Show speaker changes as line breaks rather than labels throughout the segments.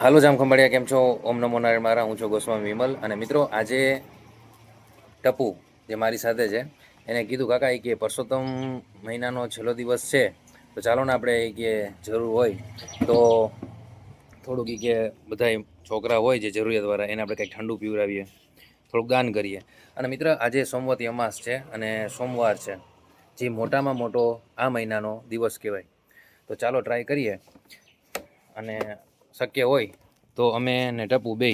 હાલો જામ ખંભાળિયા, કેમ છો? ઓમ નમો નારાયણ. મારા હું છું ગોસ્વામી વિમલ. અને મિત્રો, આજે ટપુ જે મારી સાથે છે એને કીધું, કાકા એ કે પરસોત્તમ મહિનાનો છેલ્લો દિવસ છે, તો ચાલો ને આપણે એ કે જરૂર હોય તો થોડુંક કે બધા છોકરા હોય જે જરૂરિયાતવાળા એને આપણે કંઈક ઠંડુ પીવડાવીએ, થોડુંક દાન કરીએ. અને મિત્ર, આજે સોમવતી અમાસ છે અને સોમવાર છે, જે મોટામાં મોટો આ મહિનાનો દિવસ કહેવાય. તો ચાલો ટ્રાય કરીએ, અને શક્ય હોય તો અમે ને ટપુ બે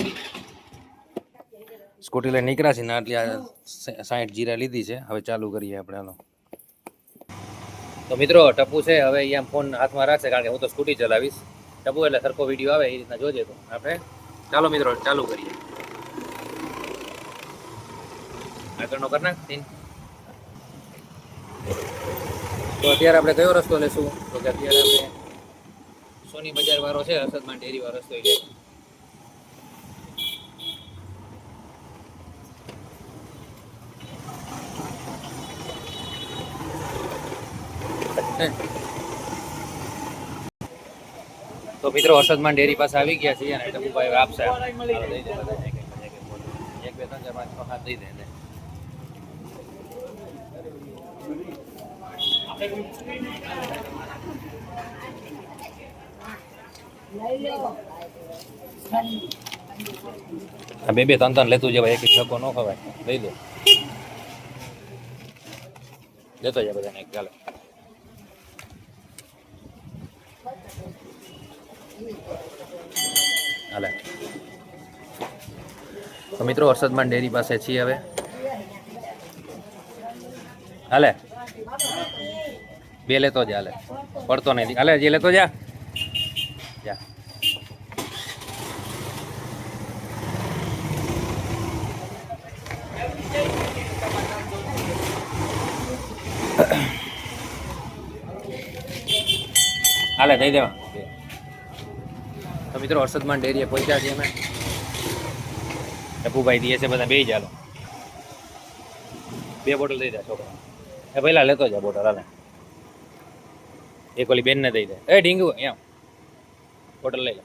સ્કૂટી લઈને નીકળ્યા છીએ ને આટલી 60 જીરા લીધી છે. હવે ચાલુ કરીએ આપણે. હાલો. તો મિત્રો, ટપુ છે હવે અહીંયા ફોન હાથમાં રાખશે, કારણ કે હું તો સ્કૂટી ચલાવીશ. ટપુ એટલે સરખો વિડીયો આવે એ રીતના જોજે. તો આપણે ચાલો મિત્રો, ચાલુ કરીએ. આગળનો કર નાખ સીન. તો અત્યારે આપણે કયો રસ્તો લેશું? તો કે અત્યારે આપણે સોની બજાર વાળો છે, અસદમાન ડેરી વાળો રસ્તો છે. તો મિત્રો, અસદમાન ડેરી પાસે આવી ગયા છીએ અને ટપુભાઈ આપશે. એક બે ત્રણ ચાર પાંચ છ હાથ દઈ દે. બે બે ત્રણ ત્રણ લેતું જવાય, એક એક છકો ન ખવાય. લઈ દો, લેતો જાય બધાને. ચાલો. હાલે. તો મિત્રો, અરસદમાન ડેરી પાસે છીએ હવે. હાલે, બે લેતો જા. હાલે, પડતો નહીં. હાલે, જે લેતો જા. જા. હાલે, દઈ દેવા. તો મિત્રો, અરસદમાન ડેરીએ પહોંચ્યા છીએ અમે. ટપુભાઈ દે છે બધા, બે ચાલો. બે બોટલ દઈ દે છોકરા. એ પહેલા લેતો જા બોટલ. હાલે, એક ઓલી બેનને દઈ દે. એ ઢીંગુ, એમ બોટલ લઈ લે.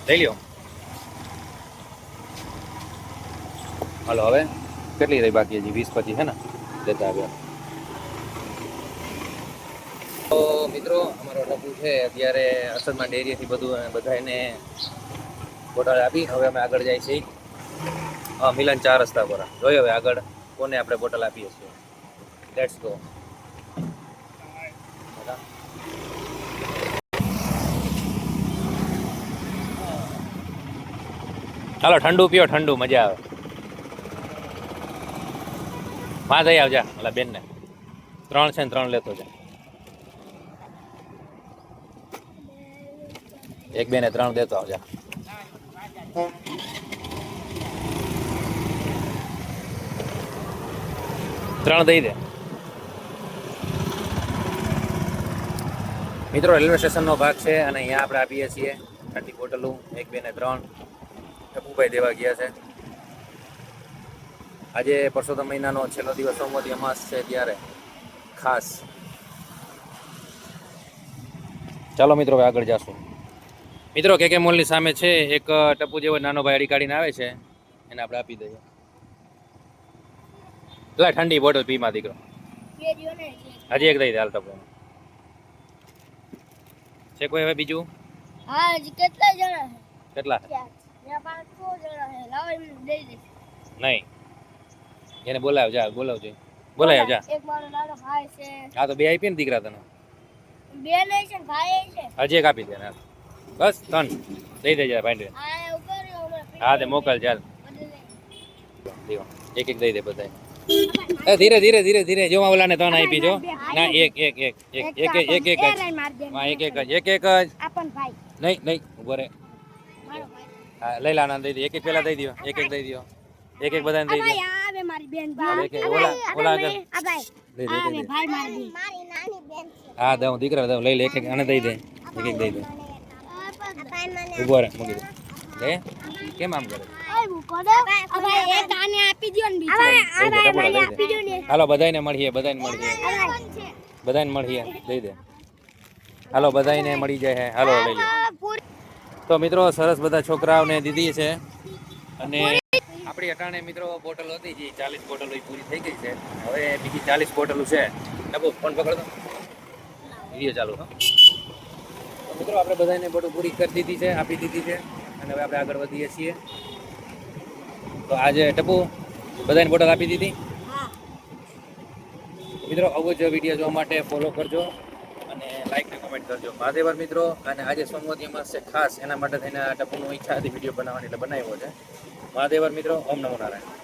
લઈ લ્યો. હાલો, હવે કેટલી રહી બાકી? હજી 20-25 છે ને, લેતા આવ્યા. તો મિત્રો, અમારો ટપુ છે અત્યારે અસદમાન ડેરીથી બધા એને બોટલ આપી. હવે અમે આગળ જાય છીએ. હા, મિલન 4 રસ્તા પર. જોઈએ હવે આગળ કોને આપણે બોટલ આપીએ છીએ. Let's go. ચાલો, ઠંડુ પીઓ, ઠંડુ મજા આવે. માં જઈ આવજા ઓલા બેનને. 3 છે ને 3 લેતો જા. 1 2 ને 3 દેતો આવજા. ત્રણ દઈ દે. મિત્રો, રેલવે સ્ટેશનનો ભાગ છે અને અહીંયા આપણે આપીએ છીએ ઠંડી બોટલું. 1 2 ને 3 ટપુભાઈ દેવા ગયા છે. આજે પરસોત્તમ મહિનાનો છેલ્લો દિવસ, સોમવતી અમાસ છે, ત્યારે ખાસ. ચાલો મિત્રો, હવે આગળ જાશું. મિત્રો, કે મોલની સામે છે એક ટપુ જેવો નાનો ભાઈ અડી કાઢીને આવે છે, એને આપણે આપી દઈએ. ઠંડી બોટલ પીમાં દીકરો. હજી એક દઈ દે. હાલ ટપુ છે કોઈ હવે બીજું?
હા, કેટલા જણા છે?
કેટલા?
5-6 જણા છે. લાવો, એમને દઈ દે.
નહીં, એને બોલાવ જા. બોલાવજો, બોલાવ જા.
એક મારો નાનો ભાઈ છે.
હા, તો બે આપી ને દીકરા તને.
બે નહીં છે, ભાઈ છે.
હજી એક આપી દે ને. બસ 3 દઈ દે જા ભાઈ.
હા, ઉપર
હા, તે મોકલ ચાલ. એક એક દઈ દે બધા. એ ધીરે ધીરે ધીરે ધીરે. જો ઓલાને 3 આપી જો. ના, એક એક એક એક એક એક એક જ. હા, એક એક જ. એક એક જ.
આપણ ભાઈ.
નહીં નહીં, ઉભો રે. હા, લઈ લાના દઈ દે. એક એક પેલા દઈ દો. એક એક દઈ દો. એક એક બધાને દઈ દો.
આવે મારી બેન.
ઓલા ઓલા આગળ
આ ભાઈ.
દઈ દે.
ભાઈ મારી નાની બેન છે.
હા, દઉં દીકરા દઉં. લઈ લે. એક એક આને દઈ દે. એક એક દઈ દે. ઉભો રે, મૂકી દે. લે, કેમ આમ કરે?
કોઈ મૂકો દો હવે એક આને આપી દો ને બીજો
દઈ દે, ટપુડા દઈ દે.
આપી દો ને
હાલો બધાને મળીએ બધાને મળીએ દઈ દે. હાલો બધાને મળી જાય હાલો લઈ લો. તો મિત્રો સરસ બધા છોકરાઓને દીધી છે અને આપણી અટાણે મિત્રો બોટલ હતી જે 40 બોટલો ઈ પૂરી થઈ ગઈ છે. હવે બીજી 40 બોટલો છે. ટપુ ફોન પકડો વિડીયો ચાલુ હો. તો મિત્રો આપણે બધાને બોટલ પૂરી કરી દીધી છે, આપી દીધી છે અને હવે આપણે આગળ વધીએ છીએ. તો આજે ટપુ બધાને બોટલ આપી દીધી. મિત્રો આવો જ વિડીયો જોવા માટે ફોલો કરજો અને લાઈક ને કોમેન્ટ કરજો. મહાદેવર મિત્રો અને આજે સોમવતી અમાસ છે ખાસ એના માટે થઈને આ ટપુની ઈચ્છા હતી વિડીયો બનાવવાની એટલે બનાવ્યો છે. મહાદેવર મિત્રો ઓમ નમો નારાયણ.